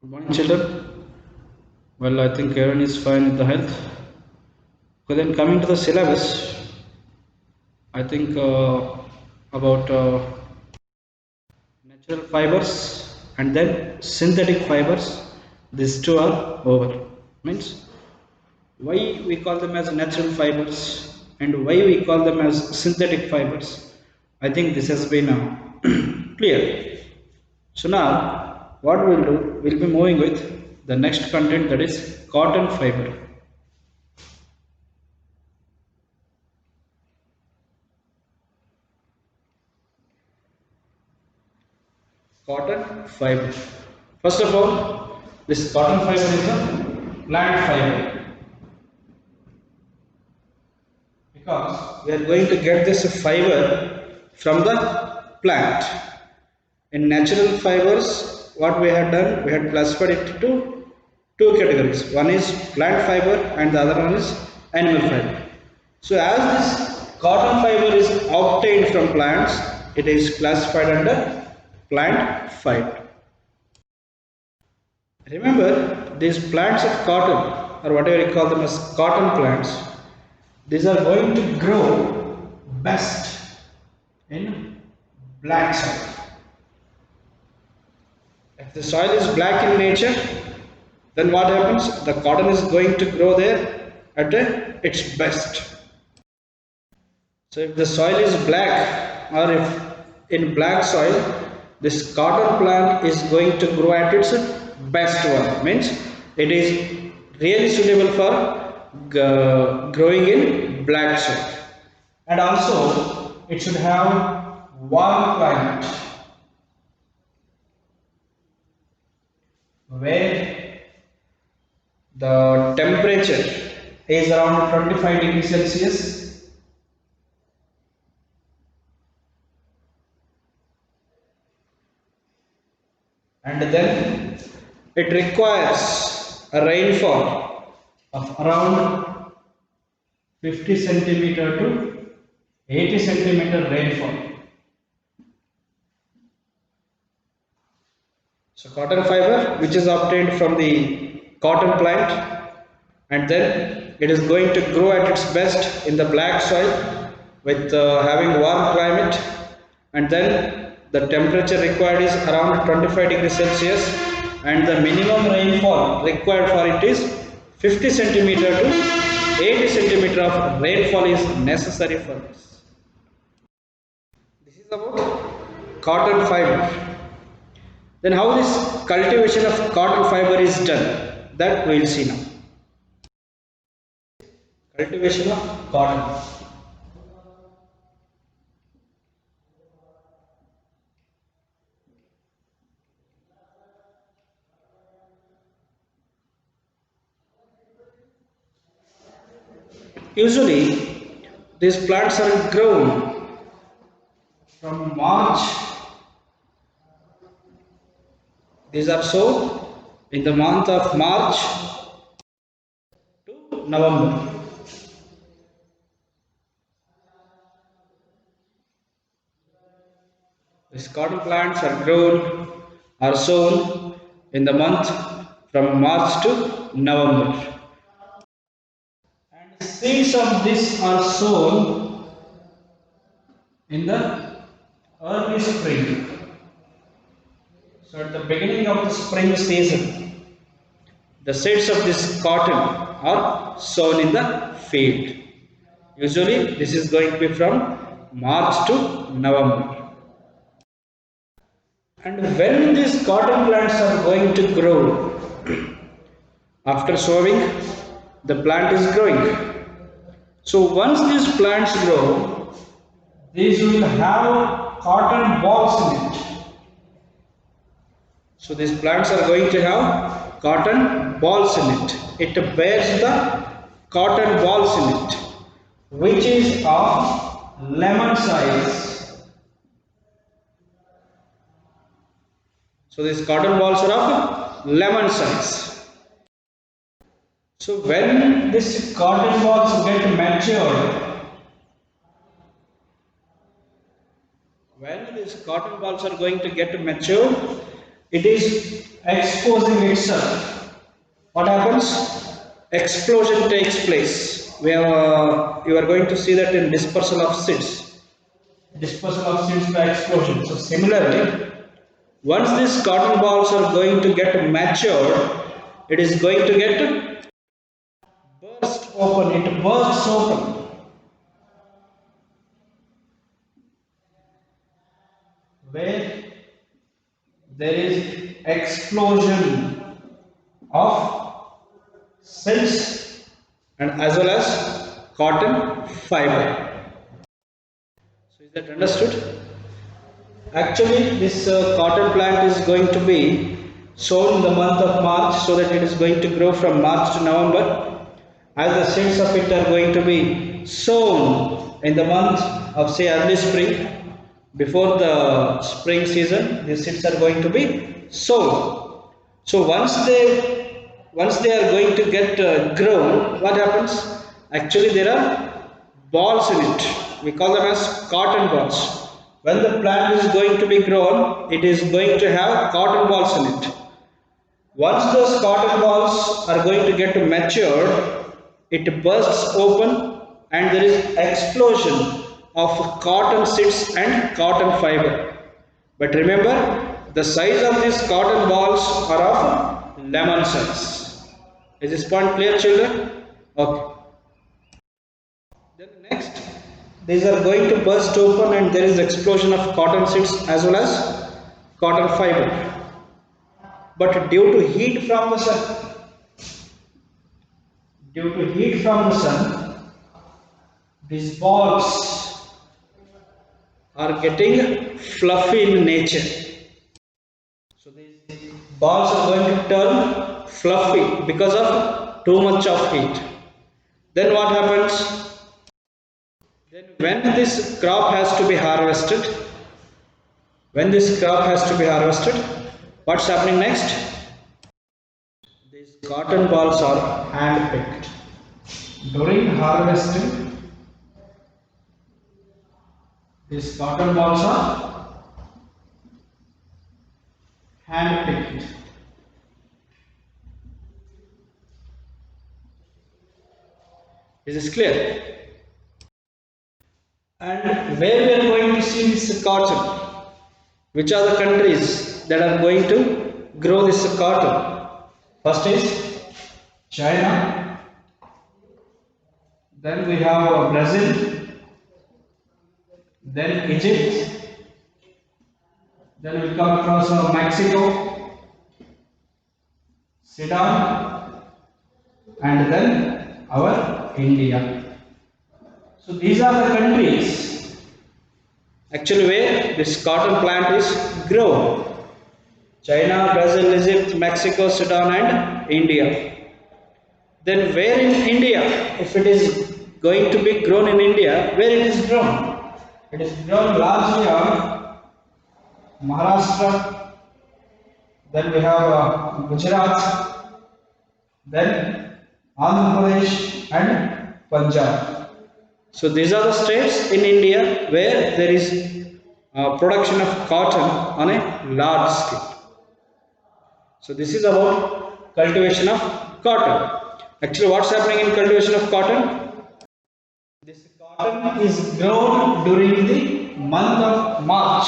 Good morning, children. Well, I think Aaron is fine with the health. Okay, then coming to the syllabus, I think about natural fibers and then synthetic fibers. These two are over. Means why we call them as natural fibers and why we call them as synthetic fibers. I think this has been clear. So now, what we'll do, we'll be moving with the next content, that is cotton fiber. Cotton fiber. First of all, this cotton fiber is a plant fiber because we are going to get this fiber from the plant. In natural fibers, what we had done, we had classified it into two categories. One is plant fiber and the other one is animal fiber. So as this cotton fiber is obtained from plants, it is classified under plant fiber. Remember, these plants of cotton, or whatever you call them as cotton plants, these are going to grow best in black soil. If the soil is black in nature, then what happens? The cotton is going to grow there at its best. So if the soil is black, or if in black soil, this cotton plant is going to grow at its best one. Means it is really suitable for growing in black soil. And also it should have warm climate where the temperature is around 25 degrees Celsius, and then it requires a rainfall of around 50 centimeter to 80 centimeter rainfall. So cotton fiber, which is obtained from the cotton plant, and then it is going to grow at its best in the black soil with having warm climate, and then the temperature required is around 25 degrees Celsius, and the minimum rainfall required for it is 50 centimeter to 80 centimeter of rainfall is necessary for this. This is about cotton fiber. Then how this cultivation of cotton fiber is done, that we will see now. Cultivation of cotton. Usually these plants are grown from March. These are sown in the month of March to November. These cotton plants are grown or sown in the month from March to November. And seeds of this are sown in the early spring. So at the beginning of the spring season, the seeds of this cotton are sown in the field. Usually this is going to be from March to November. And when these cotton plants are going to grow, after sowing, the plant is growing. So once these plants grow, these will have cotton balls in it. So these plants are going to have cotton balls in it. It bears the cotton balls in it, which is of lemon size. So these cotton balls are of lemon size. So when this cotton balls get matured, when these cotton balls are going to get matured, it is exposing itself. What happens? Explosion takes place. You are going to see that in dispersal of seeds. Dispersal of seeds by explosion. So similarly, once these cotton balls are going to get matured, it is going to get burst open. It bursts open. Where there is explosion of cells and as well as cotton fiber. So is that understood? Actually, this cotton plant is going to be sown in the month of March so that it is going to grow from March to November. As the seeds of it are going to be sown in the month of say early spring, before the spring season, these seeds are going to be sown. So once they are going to get grown, what happens? Actually, there are balls in it. We call them as cotton balls. When the plant is going to be grown, it is going to have cotton balls in it. Once those cotton balls are going to get matured, it bursts open and there is explosion of cotton seeds and cotton fiber. But remember, the size of these cotton balls are of lemon size. Is this point clear, children? Okay. Then next, these are going to burst open and there is explosion of cotton seeds as well as cotton fiber. But due to heat from the sun, these balls are getting fluffy in nature. So these balls are going to turn fluffy because of too much of heat. Then what happens? Then when this crop has to be harvested, what's happening next? These cotton balls are hand picked. During harvesting, these cotton balls are hand picked. Is this clear? And where we are going to see this cotton? Which are the countries that are going to grow this cotton? First is China, then we have Brazil, then Egypt, then we come across Mexico, Sudan, and then our India. So these are the countries actually where this cotton plant is grown. China, Brazil, Egypt, Mexico, Sudan and India. Then where in India, if it is going to be grown in India, where it is grown? It is grown largely on Maharashtra, then we have Gujarat, then Andhra Pradesh and Punjab. So these are the states in India where there is production of cotton on a large scale. So this is about cultivation of cotton. Actually, what's happening in cultivation of cotton? This cotton is grown during the month of March.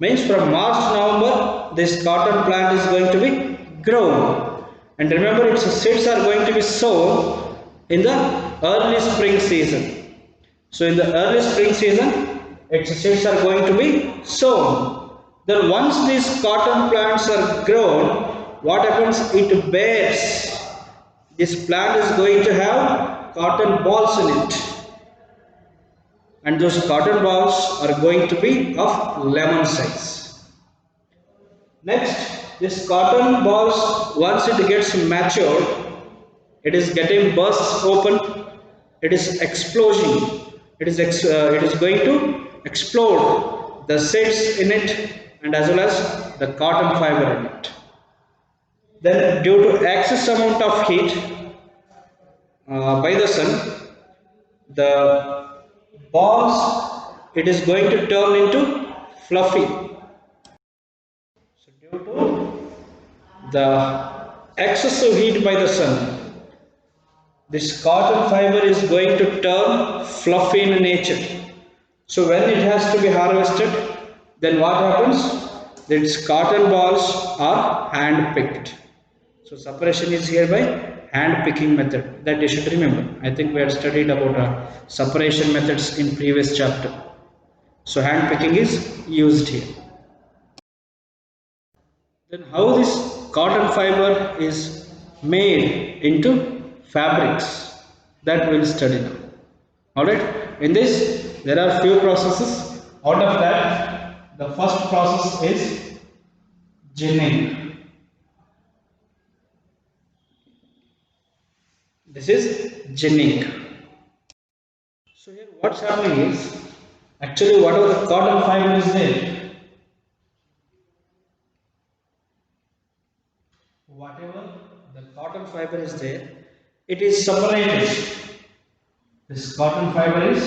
Means from March to November, this cotton plant is going to be grown. And remember, its seeds are going to be sown in the early spring season. So in the early spring season, its seeds are going to be sown. Then once these cotton plants are grown, what happens? It bears. This plant is going to have cotton balls in it. And those cotton balls are going to be of lemon size. Next, this cotton balls, once it gets matured, it is getting bursts open, it is explosion. It is going to explode the seeds in it and as well as the cotton fiber in it. Then due to excess amount of heat by the sun, the balls, it is going to turn into fluffy. So Due to the excessive heat by the sun, this cotton fiber is going to turn fluffy in nature. So when it has to be harvested, then what happens? Its cotton balls are hand picked. So separation is here by hand picking method, that you should remember. I think we had studied about separation methods in previous chapter. So hand picking is used here. Then how this cotton fiber is made into fabrics, that we'll study now. Alright, in this there are few processes. Out of that, the first process is ginning. This is ginning. So here what's happening is, actually whatever the cotton fiber is there, whatever the cotton fiber is there, it is separated. This cotton fiber is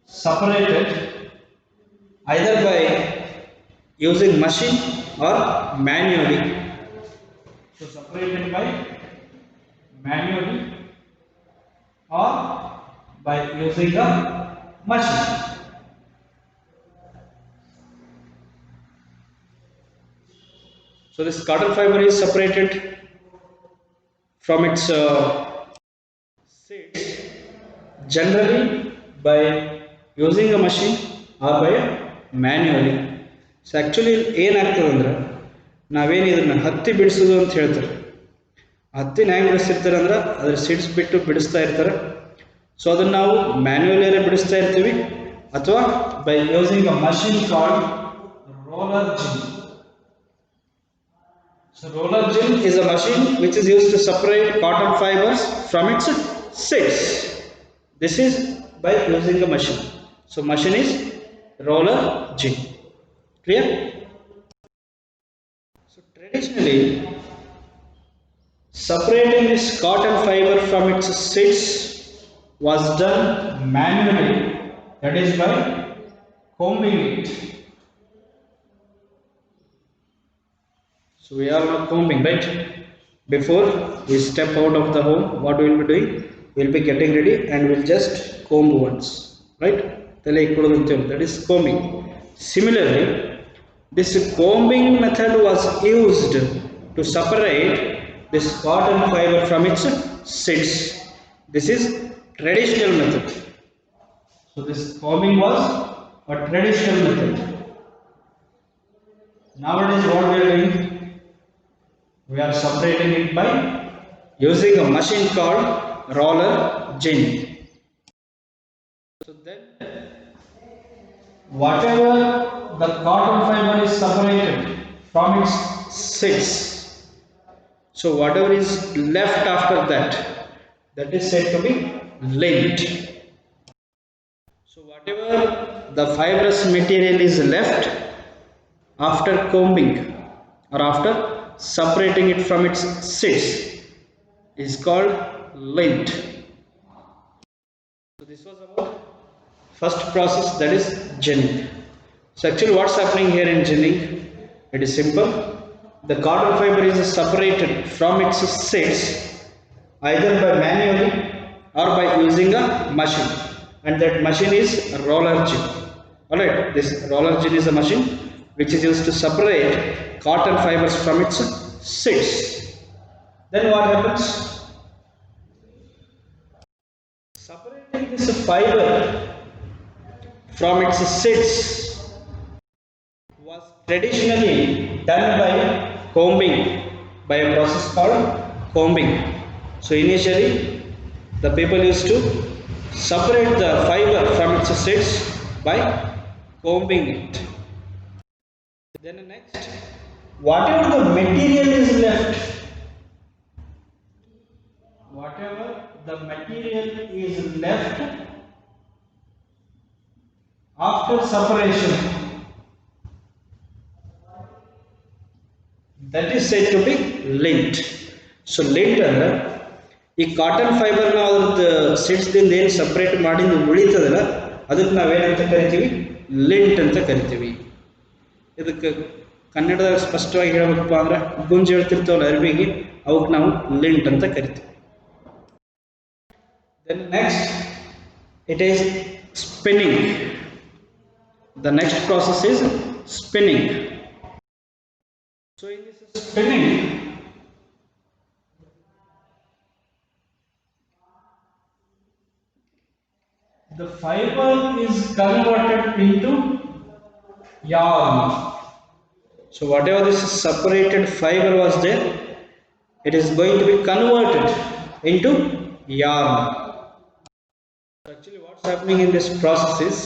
separated either by using machine or manually. So separated by manually or by using a machine. So this cotton fiber is separated from its seeds generally by using a machine or by manually. So actually ಏನಾಗ್ತದೆ ಅಂದ್ರೆ ನಾವೇನು ಇದನ್ನ ಹತ್ತಿ ಬಿಡಿಸೋದು ಅಂತ ಹೇಳ್ತಾರೆ. ಹತ್ತಿನ ಹೆಂಗೆ ಬಿಡಿಸ್ತಿರ್ತಾರೆ ಅಂದ್ರೆ ಅದ್ರ ಸೀಡ್ಸ್ ಬಿಟ್ಟು ಬಿಡಿಸ್ತಾ ಇರ್ತಾರೆ. ಸೊ ಅದನ್ನು ನಾವು ಮ್ಯಾನ್ಯುಯಲಿ ಬಿಡಿಸ್ತಾ ಇರ್ತೀವಿ ಅಥವಾ by using a machine called roller Jin. So roller gin is a machine which is used to separate cotton fibers from its seeds. This is by using a machine. So machine is roller gin. Clear? So traditionally, separating this cotton fiber from its seeds was done manually. That is by combing it. So we are now combing, right? Before we step out of the home, what we will be doing? We will be getting ready and we will just comb once, right? That is combing. Similarly, this combing method was used to separate this cotton fiber from its seeds. This is traditional method. So this combing was a traditional method. Nowadays what we are doing? We are separating it by using a machine called roller gin. So then whatever the cotton fiber is separated from its seeds, so whatever is left after that, that is said to be lint. So whatever the fibrous material is left after combing or after separating it from its seeds is called lint. So this was about first process, that is ginning. So actually what's happening here in ginning? It is simple. The cotton fiber is separated from its seeds either by manually or by using a machine, and that machine is a roller gin. Alright, this roller gin is a machine which is used to separate cotton fibers from its seeds. Then what happens? Separating this fiber from its seeds was traditionally done by combing, by a process called combing. So initially the people used to separate the fiber from its seeds by combing it. Then next, whatever the material is left, whatever the material is left after separation, that is said to be lint. So lint ಅಂದ್ರೆ ಈ cotton ಫೈಬರ್ನ ಅದ್ರದ್ದು ಸೀಡ್ಸ್ದಿಂದ ಏನು separate ಮಾಡಿ ಉಳಿತದಲ್ಲ, ಅದಕ್ಕೆ ನಾವೇನಂತ ಕರಿತೀವಿ? ಲಿಂಟ್ ಅಂತ ಕರಿತೀವಿ. ಇದಕ್ಕೆ ಕನ್ನಡದಾಗ ಸ್ಪಷ್ಟವಾಗಿ ಹೇಳಬೇಕಪ್ಪ ಅಂದ್ರೆ ಗುಂಜು ಹೇಳ್ತಿರ್ತಾವಲ್ಲ ಅರಿವಿಗೆ, ಅವಕ್ಕೆ ನಾವು ಲಿಂಟ್ ಅಂತ ಕರಿತೀವಿ. Then next it is spinning. The next process is spinning. So in this spinning, the fiber is converted into yarn. So whatever this separated fiber was there, it is going to be converted into yarn. Actually what's happening in this process is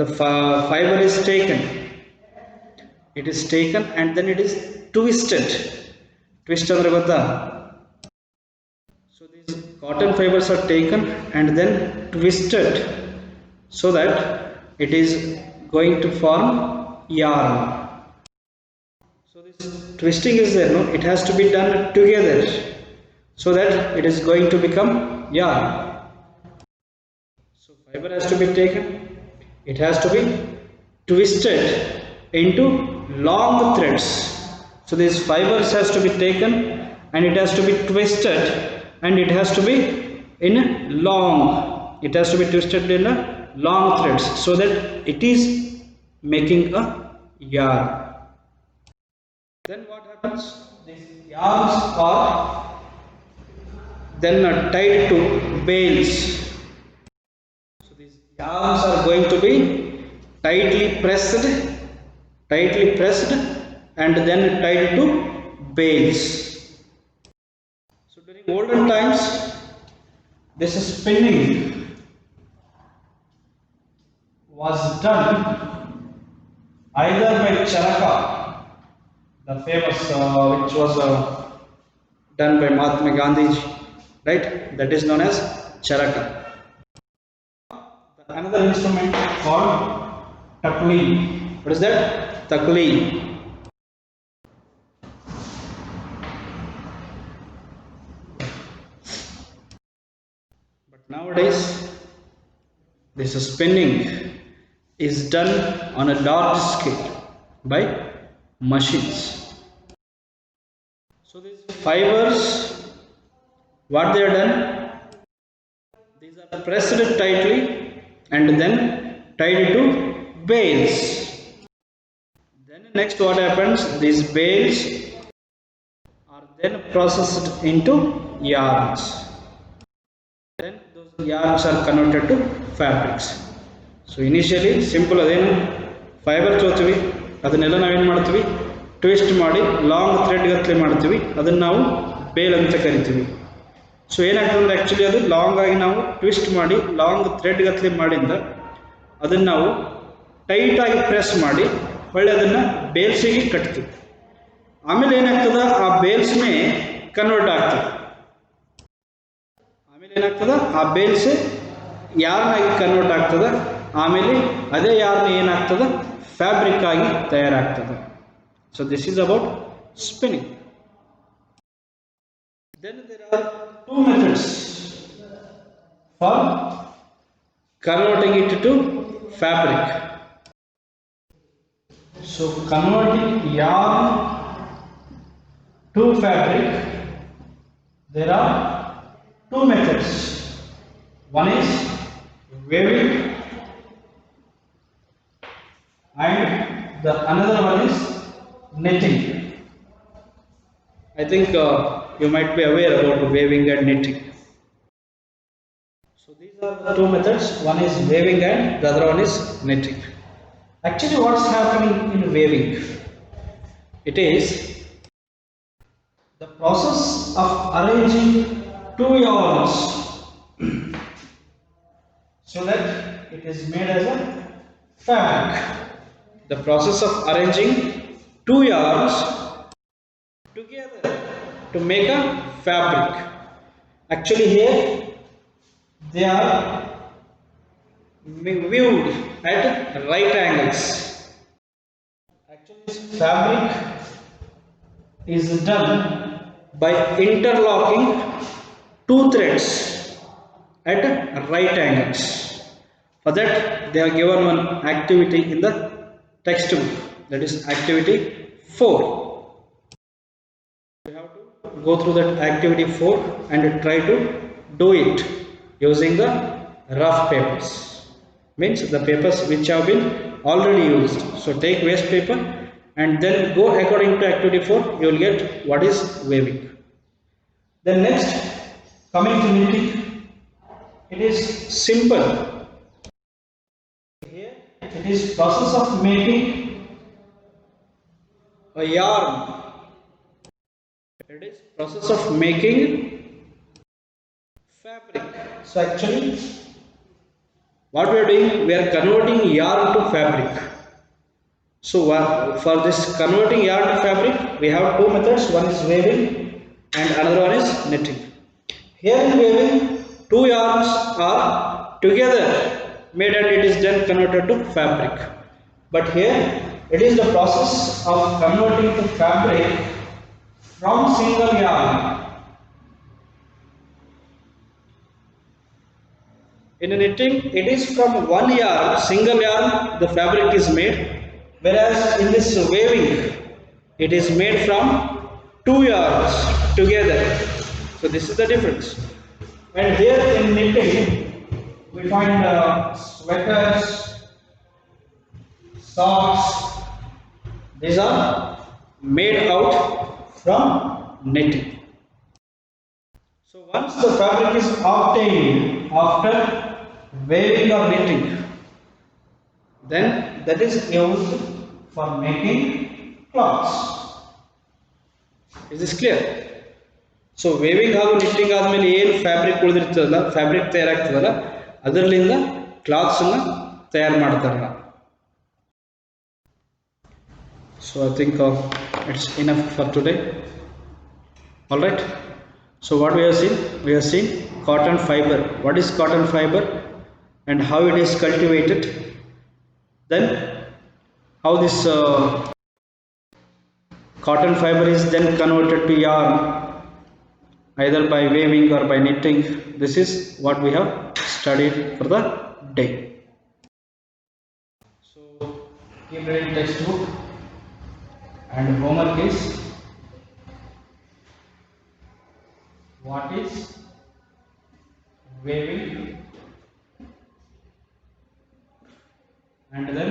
the fiber is taken, and then it is twisted. Twist andre gotta. So these cotton fibers are taken and then twisted so that it is going to form yarn. So this twisting is there, no? It has to be done together so that it is going to become yarn. So fiber has to be taken, it has to be twisted into long threads. So these fibers has to be taken and it has to be twisted and it has to be in long, it has to be twisted in a long threads so that it is making a yarn. Then what happens? These yarns are then tied to bales. So these yarns are going to be tightly pressed and then tied to bales. So during olden times, this spinning was done either by charaka, the famous which was done by Mahatma Gandhi, right? That is known as charaka. Another instrument called takli. What is that? Takli. But nowadays, this spinning is done on a large scale by machines. So these fibers, what they are done? These are pressed tightly and then tied to bales. Then next what happens? These bales are then processed into yarns. Then those yarns are converted to fabrics. So initially simple adenu fiber ತೋತೀವಿ, ಅದನ್ನೆಲ್ಲ ನಾವೇನು ಮಾಡ್ತೀವಿ, twist ಮಾಡಿ long thread ಗತ್ತಲೆ ಮಾಡ್ತೀವಿ, ಅದನ್ನು ನಾವು bale ಅಂತ ಕರಿತೀವಿ. So ಏನಾಗ್ತದೆ ಅಂದರೆ ಆ್ಯಕ್ಚುಲಿ ಅದು ಲಾಂಗ್ ಆಗಿ ನಾವು ಟ್ವಿಸ್ಟ್ ಮಾಡಿ ಲಾಂಗ್ ಥ್ರೆಡ್ ಗತ್ತಲೆ ಮಾಡಿಂದ ಅದನ್ನು ನಾವು ಟೈಟಾಗಿ ಪ್ರೆಸ್ ಮಾಡಿ ಹೊಳ್ಳಿ ಅದನ್ನು ಬೇಲ್ಸಿಗೆ ಕಟ್ತೀವಿ. ಆಮೇಲೆ ಏನಾಗ್ತದೆ, ಆ ಬೇಲ್ಸ್ನೇ ಕನ್ವರ್ಟ್ ಆಗ್ತದೆ. ಆಮೇಲೆ ಏನಾಗ್ತದೆ, ಆ ಬೇಲ್ಸ್ ಯಾರ್ನಾಗಿ ಕನ್ವರ್ಟ್ ಆಗ್ತದೆ. ಆಮೇಲೆ ಅದೇ ಯಾರ್ನ ಏನಾಗ್ತದೆ, ಫ್ಯಾಬ್ರಿಕ್ ಆಗಿ ತಯಾರಾಗ್ತದೆ. So this is about spinning. Then there are two methods for converting it to fabric. So converting yarn to fabric, there are two methods. One is weaving and the another one is knitting. I think you might be aware about weaving and knitting. So these are the two methods. One is weaving and the other one is knitting. Actually what's happening in weaving? It is the process of arranging two yarns so that it is made as a fabric. The process of arranging two yarns together to make a fabric. Actually here they are viewed at right angles. Actually this fabric is done by interlocking two threads at right angles. For that they are given one activity in the textbook. That is activity 4. You have to go through that activity 4 and try to do it using the rough papers. Means the papers which have been already used. So take waste paper and then go according to activity 4. You will get what is waving. Then next, coming to knitting, it is simple. Here it is process of making a yarn. It is process of making fabric. So actually what we are doing, we are converting yarn to fabric. So for this converting yarn to fabric, we have two methods. One is weaving and another one is knitting. Here in weaving, two yarns are together made and it is then converted to fabric. But here it is the process of converting to fabric from single yarn. In knitting, it is from one yarn, single yarn, the fabric is made, whereas in this weaving, it is made from two yarns together. So this is the difference. And here in knitting, we find sweaters, socks. These are made out from knitting. So once the fabric is obtained after weaving or knitting, then that is used for making cloths. Is this clear? So weaving ಹಾಗೂ knitting ಆದಮೇಲೆ ಏನು fabric ಉಳಿದಿರ್ತದಲ್ಲ, fabric ತಯಾರಾಗ್ತದಲ್ಲ, ಅದರಲ್ಲಿಂದ clothes ಅನ್ನು ತಯಾರು ಮಾಡ್ತಾರಲ್ಲ. So I think it's enough for today. All right. So what we have seen? We have seen cotton fiber. What is cotton fiber and how it is cultivated? Then how this cotton fiber is then converted to yarn either by weaving or by knitting. This is what we have studied for the day. So keep reading textbook and homework is what is weaving and then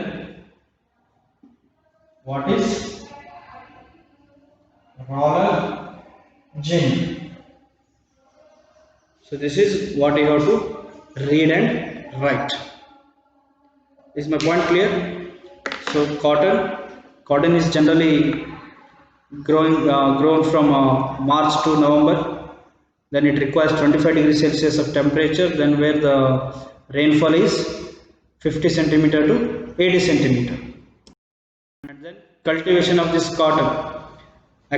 what is roller gin. So this is what you have to read and write. Is my point clear? So cotton is generally grown from March to November. Then it requires 25 degrees Celsius of temperature, then where the rainfall is 50 centimeter to 80 centimeter. And then cultivation of this cotton.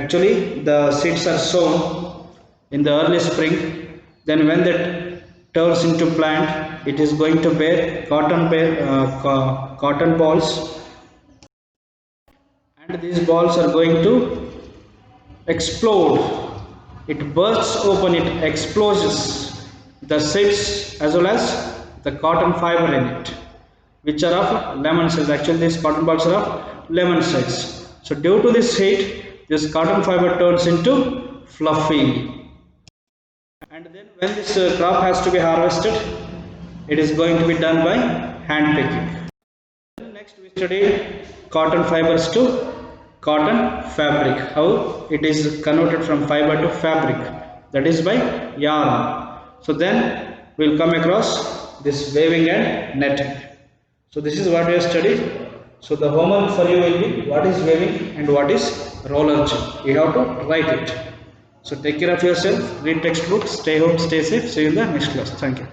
Actually the seeds are sown in the early spring, then when that turns into plant, it is going to bear cotton balls, and these balls are going to explode. It bursts open, it explodes the seeds as well as the cotton fiber in it, which are of lemon size. Actually these cotton balls are of lemon size. So due to this heat, this cotton fiber turns into fluffy, and then when this crop has to be harvested, it is going to be done by hand picking. Next we studied cotton fibers to cotton fabric, how it is converted from fiber to fabric, that is by yarn. So then we will come across this weaving and netting. So this is what we have studied. So the homework for you will be what is weaving and what is roller gin. You have to write it. So take care of yourself, read textbooks, stay home, stay safe. See you in the next class. Thank you.